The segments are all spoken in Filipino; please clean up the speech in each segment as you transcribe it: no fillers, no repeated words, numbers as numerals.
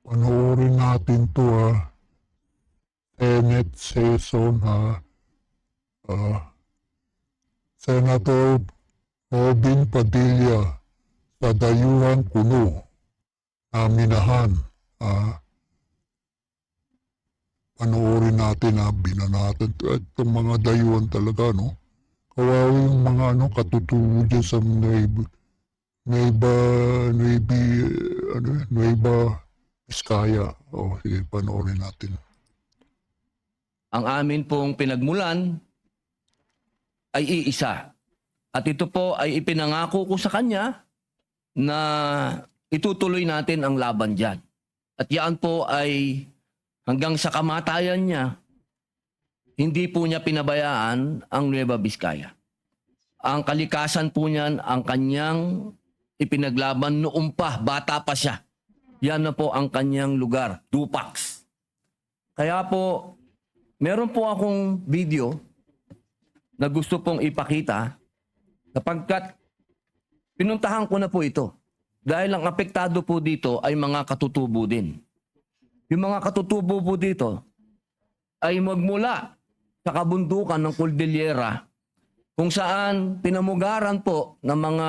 Panoorin natin 'to, Senate session, ah, Senator Robin Padilla sa dayuhan kuno na minahan. Panoorin natin, binanatan itong mga dayuhan talaga, no? Kawawa yung mga katutubo dyan sa Nueva, Nueva Vizcaya. Sige, panoorin natin. Ang amin pong pinagmulan ay iisa. At ito po ay ipinangako ko sa kanya na itutuloy natin ang laban dyan. At yan po ay hanggang sa kamatayan niya, hindi po niya pinabayaan ang Nueva Vizcaya. Ang kalikasan po niyan, ang kanyang ipinaglaban noong pa, bata pa siya. Yan na po ang kanyang lugar, Dupax. Kaya po, meron po akong video na gusto pong ipakita sapagkat pinuntahan ko na po ito. Dahil ang apektado po dito ay mga katutubo din. Yung mga katutubo po dito ay magmula sa kabundukan ng Cordillera kung saan pinamugaran po ng mga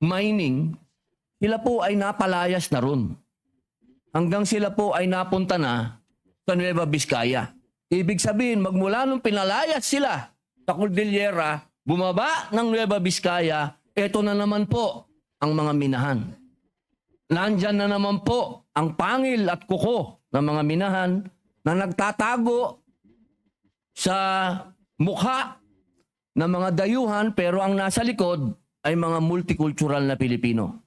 mining, sila po ay napalayas na ron. Hanggang sila po ay napunta na sa Nueva Vizcaya. Ibig sabihin, magmula nung pinalayas sila sa Cordillera, bumaba ng Nueva Vizcaya, eto na naman po ang mga minahan. Nandyan na naman po ang pangil at kuko ng mga minahan na nagtatago sa mukha ng mga dayuhan pero ang nasa likod ay mga multicultural na Pilipino.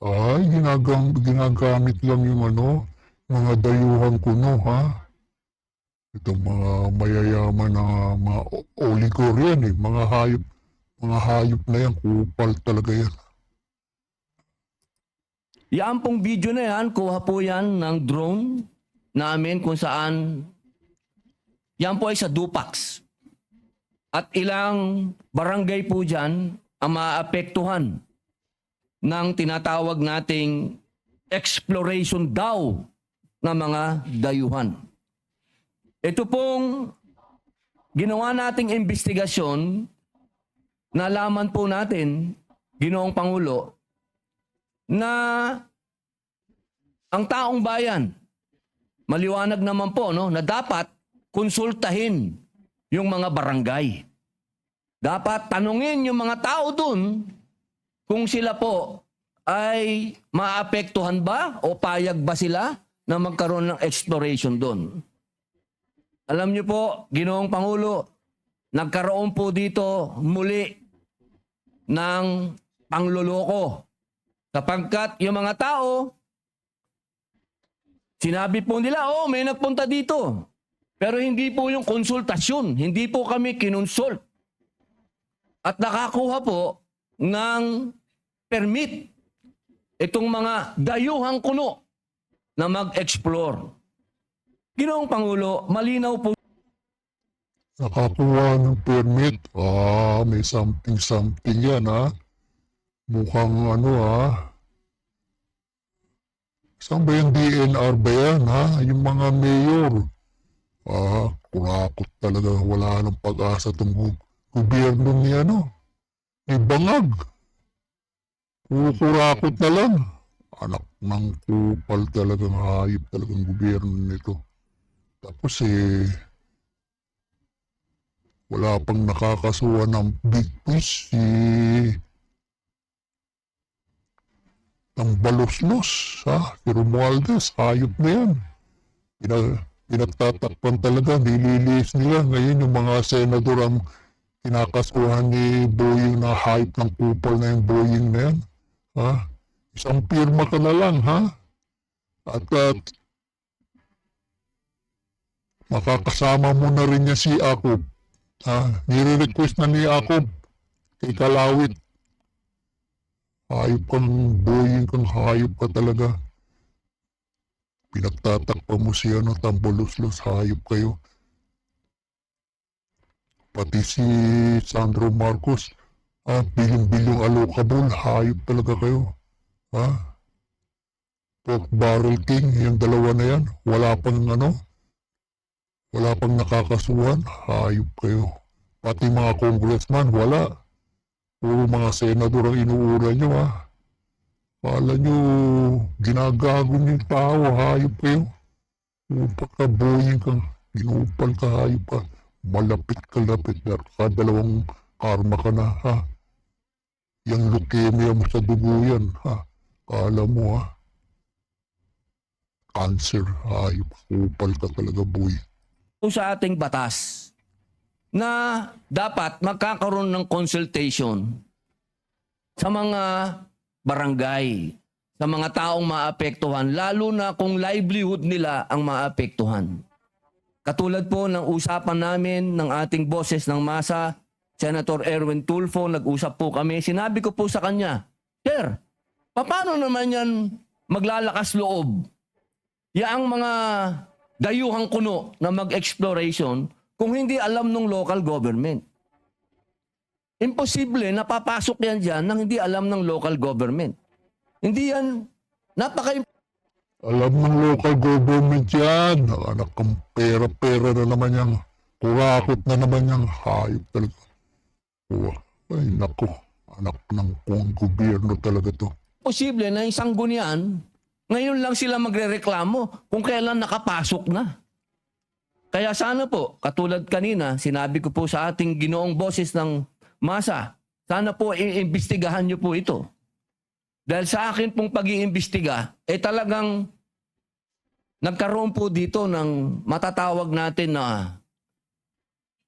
Ay, ginagamit lang yung mga dayuhan kuno, Itong mga mayayaman na mga oligor yan, mga hayop na yan, kupal talaga yan. Yan pong video na yan, kuha po yan ng drone namin kung saan yan po ay sa Dupax. At ilang barangay po dyan ang maapektuhan ng tinatawag nating exploration daw ng mga dayuhan. Ito pong ginawa nating investigasyon, nalaman po natin, Ginoong Pangulo, na ang taong bayan, maliwanag naman po na dapat konsultahin yung mga barangay. Dapat tanungin yung mga tao dun kung sila po ay maapektuhan ba o payag ba sila na magkaroon ng exploration dun. Alam niyo po, Ginoong Pangulo, nagkaroon po dito muli ng pangloloko. Sapagkat yung mga tao, sinabi po nila, may nagpunta dito. Pero hindi po yung konsultasyon, hindi po kami kinonsult. At nakakuha po ng permit itong mga dayuhang kuno na mag-explore. Ginoong Pangulo, malinaw po. Nakakuha ng permit, may something yan, Mukhang saan ba yung DNR ba yan, Yung mga mayor. Kurakot talaga, wala nang pag-asa itong gobyerno ni ni Bangag. Kurakot na lang. Anak ng kupal talagang hayop talagang gobyerno nito. Tapos wala pang nakakasuha ng big fish, ng baloslos, si Romualdez, hayop na yan. Pinagtatakpan talaga, nililis nila. Ngayon yung mga senador ang kinakasuhan ni Boying na hype ng kupal na yung Boying na yan. Isang pirma ka na lang, At makakasama mo na rin niya si Acob. Nire-request na ni Acob kay Kalawit. Hayop kang Boying, kang hayop ka talaga. Pinagtatakpa mo siya, tamboluslos, hayop kayo. Pati si Sandro Marcos, bilyong-bilyong allocable, hayop talaga kayo. Pork Barrel King, yung dalawa na yan, wala pang nakakasuhan, hayop kayo. Pati mga congressman, wala. Puro mga senador ang inuura nyo ha. Kala nyo, ginagago nyo yung tao, hayop kayo. Pagka-boying ka, ginupal ka, hayop ka. Malapit ka, dalawang karma ka na ha. Yung leukemia mo sa dugo yan ha. Kala mo ha. Cancer, hayop, kupal ka talaga boy. Sa ating batas na dapat magkakaroon ng consultation sa mga barangay, sa mga taong maapektuhan, lalo na kung livelihood nila ang maapektuhan. Katulad po ng usapan namin ng ating boses ng masa, Senator Erwin Tulfo, nag-usap po kami. Sinabi ko po sa kanya, Sir, paano naman yan maglalakas loob? Yaang mga dayuhang kuno na mag-exploration kung hindi alam ng local government. Imposible na papasok yan dyan nang hindi alam ng local government. Hindi yan, Alam ng local government yan. Anak kang pera-pera na naman yan. Kurakot na naman yan. Hayop talaga. Ay nako. Anak ng gobyerno talaga to. Posible na yung sanggunian, ngayon lang sila magrereklamo kung kailan nakapasok na. Kaya sana po, katulad kanina, sinabi ko po sa ating ginoong boses ng masa, sana po iimbestigahan nyo po ito. Dahil sa akin pong pag-iimbestiga, talagang nagkaroon po dito ng matatawag natin na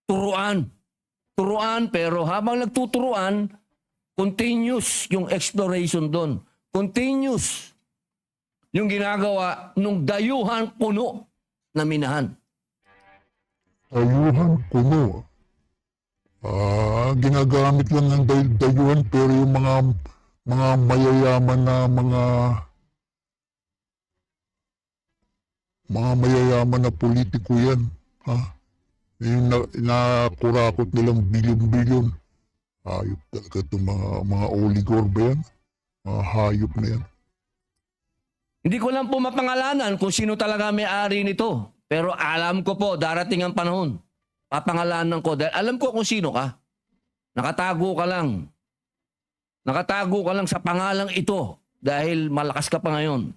turuan. Turuan, pero habang nagtuturuan, continuous yung exploration doon. Continuous yung ginagawa nung dayuhan puno na minahan. Dayuhan kuno. Ginagamit lang ng dayuhan pero yung mga mayayaman na mga mayayaman na politiko yan. Ha? Yung nakurakot nilang bilyon-bilyon. Hayop talaga itong mga oligor ba yan? Mga hayop na yan. Hindi ko lang po mapangalanan kung sino talaga may-ari nito. Pero alam ko po, darating ang panahon. Papangalanan ko dahil alam ko kung sino ka. Nakatago ka lang. Nakatago ka lang sa pangalang ito dahil malakas ka pa ngayon.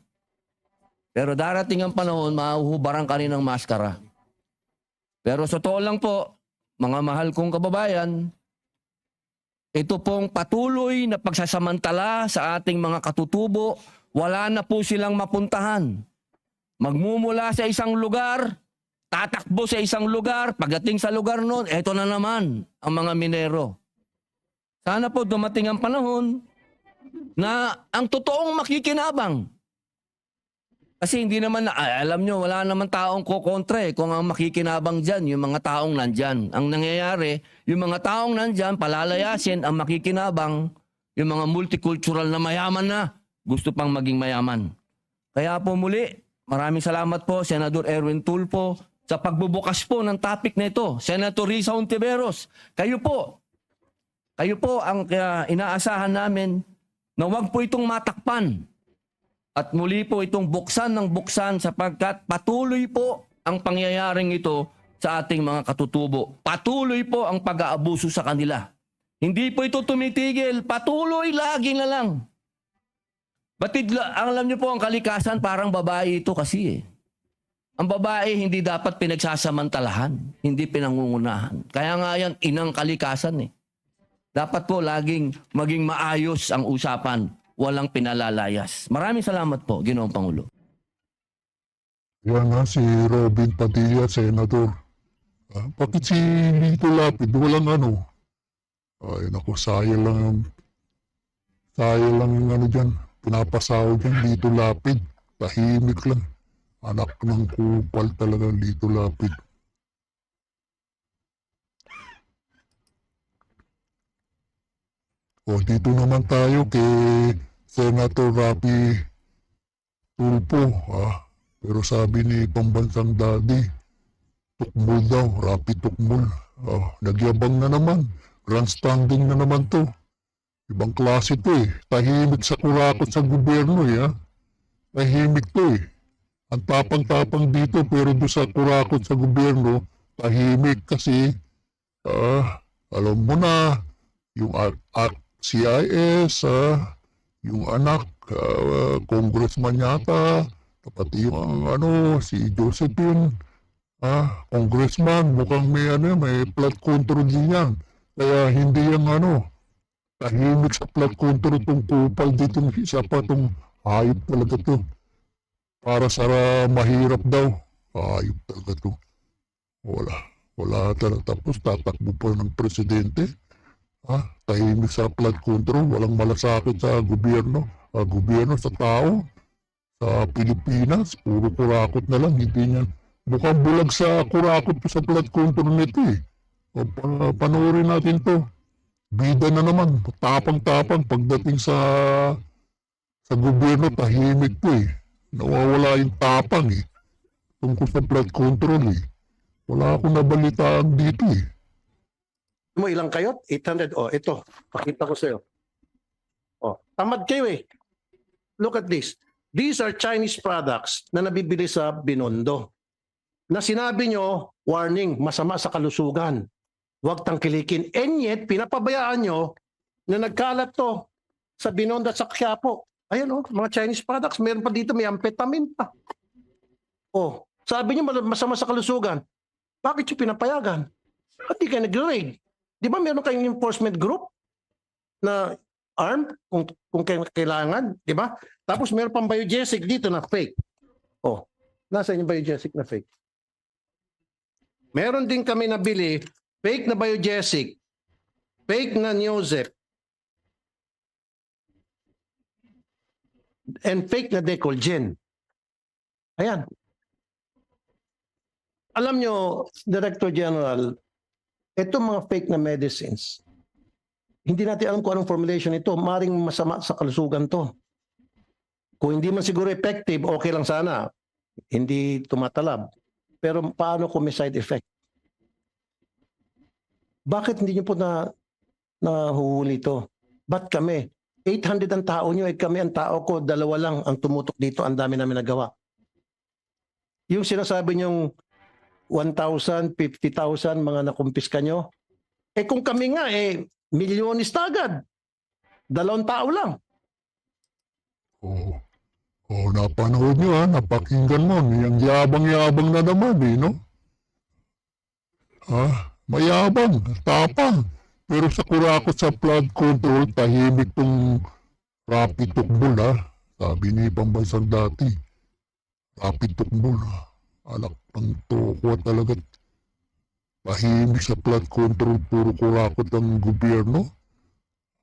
Pero darating ang panahon, mahuhubaran ka rin ng maskara. Pero sa totoo lang po, mga mahal kong kababayan, ito pong patuloy na pagsasamantala sa ating mga katutubo, wala na po silang mapuntahan. Magmumula sa isang lugar, tatakbo sa isang lugar, pagdating sa lugar noon, eto na naman ang mga minero. Sana po dumating ang panahon na ang totoong makikinabang. Kasi hindi naman, alam nyo, wala naman taong kokontra kung ang makikinabang dyan, yung mga taong nandyan. Ang nangyayari, yung mga taong nandyan, palalayasin ang makikinabang, yung mga multicultural na mayaman na, gusto pang maging mayaman. Kaya po muli, maraming salamat po, Senador Erwin Tulfo, sa pagbubukas po ng topic na ito. Senator Risa Hontiveros, kayo po ang inaasahan namin na wag po itong matakpan. At muli po itong buksan ng buksan sapagkat patuloy po ang pangyayaring ito sa ating mga katutubo. Patuloy po ang pag-aabuso sa kanila. Hindi po ito tumitigil. Patuloy, lagi na lang. Batid, alam niyo po ang kalikasan parang babae ito kasi eh. Ang babae hindi dapat pinagsasamantalahan, hindi pinangungunahan. Kaya nga yan, inang kalikasan eh. Dapat po laging maging maayos ang usapan. Walang pinalalayas. Maraming salamat po, Ginoong Pangulo. Yan nga si Robin Padilla, Senador. Bakit si Lito Lapid? Walang ano. Ay naku, sayang lang yung ano dyan. Pinapasaw dyan, Lito Lapid. Tahimik lang. Anak ng kupal talaga, Lito Lapid. O dito naman tayo kay Senator Rapi Tulfo. Pero sabi ni pambansang daddy, tukmol daw, Rapi tukmol. Nagyabang na naman. Grandstanding na naman to. Ibang klase to eh. Tahimik sa kurakot sa gobyerno eh. tahimik to eh. Ang tapang-tapang dito pero doon sa kurakot sa gobyerno, tahimik kasi alam mo na, yung CIS, yung anak, congressman yata, pati yung si Josephine, congressman, mukhang may flood control din yan. Kaya hindi yung tahimik sa flood control tong kupal dito, isa pa tong hayop talaga to. Para sa mahirap daw, hayop talaga to. Wala talaga. Tapos tatakbo pa ng presidente. Tahimik sa flood control, walang malasakit sa gobyerno, sa tao, sa Pilipinas, puro kurakot na lang, hindi niya, mukhang bulag sa kurakot sa flood control nito eh. Panoorin natin to. Bida na naman, tapang-tapang pagdating sa gobyerno, tahimik to eh. Nawawala yung tapang eh, tungkol sa flood control eh. Wala akong nabalitaan dito eh. Mo ilang kayo? 800. Oh, ito. Pakita ko sa'yo. Oh, tamad kayo eh. Look at this. These are Chinese products na nabibili sa Binondo. Na sinabi nyo, warning, masama sa kalusugan. Huwag tangkilikin. And yet, pinapabayaan nyo na nagkalat to sa Binondo at sa Quiapo. Ayan oh, mga Chinese products. Meron pa dito, may amphetamine pa. Oh, sabi nyo masama sa kalusugan. Bakit yung pinapayagan? At di kayo nag-raid? Di ba meron kayong enforcement group na armed kung kailangan, di ba? Tapos meron pang biogesic dito na fake. Oh, nasa yung biogesic na fake? Meron din kami nabili fake na biogesic, fake na Neozep, and fake na Decolgen. Ayan. Alam nyo, Director General, itong mga fake na medicines, hindi natin alam kung anong formulation ito. Maring masama sa kalusugan to. Kung hindi man siguro effective, okay lang sana. Hindi tumatalab. Pero paano kung may side effect? Bakit hindi nyo po nahuhuli ito? Ba't kami? 800 ang tao nyo, kami ang tao ko, 2 lang ang tumutok dito, ang dami namin nagawa. Yung sinasabi nyong 1,000, 50,000 mga nakumpiska nyo. Kung kami nga, milyonis na agad. 2 tao lang. Napanood nyo napakinggan mo. Yung yabang-yabang na naman no? Mayabang, tapang. Pero sa kurakot sa flood control, tahimik tong rapid tukbol Sabi ni Pambansang dati, rapid tukbol Alak ng toko talaga. Tahimik sa flood control, puro kurakot ang gobyerno.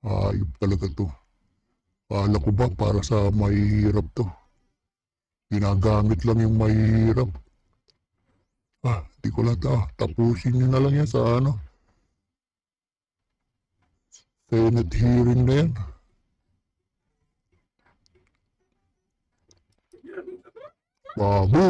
Ayop talaga to. Kala ko ba para sa mahihirap to? Ginagamit lang yung mahihirap. Di ko lang tapusin nyo na lang yan sa Senate hearing na yan. Babu!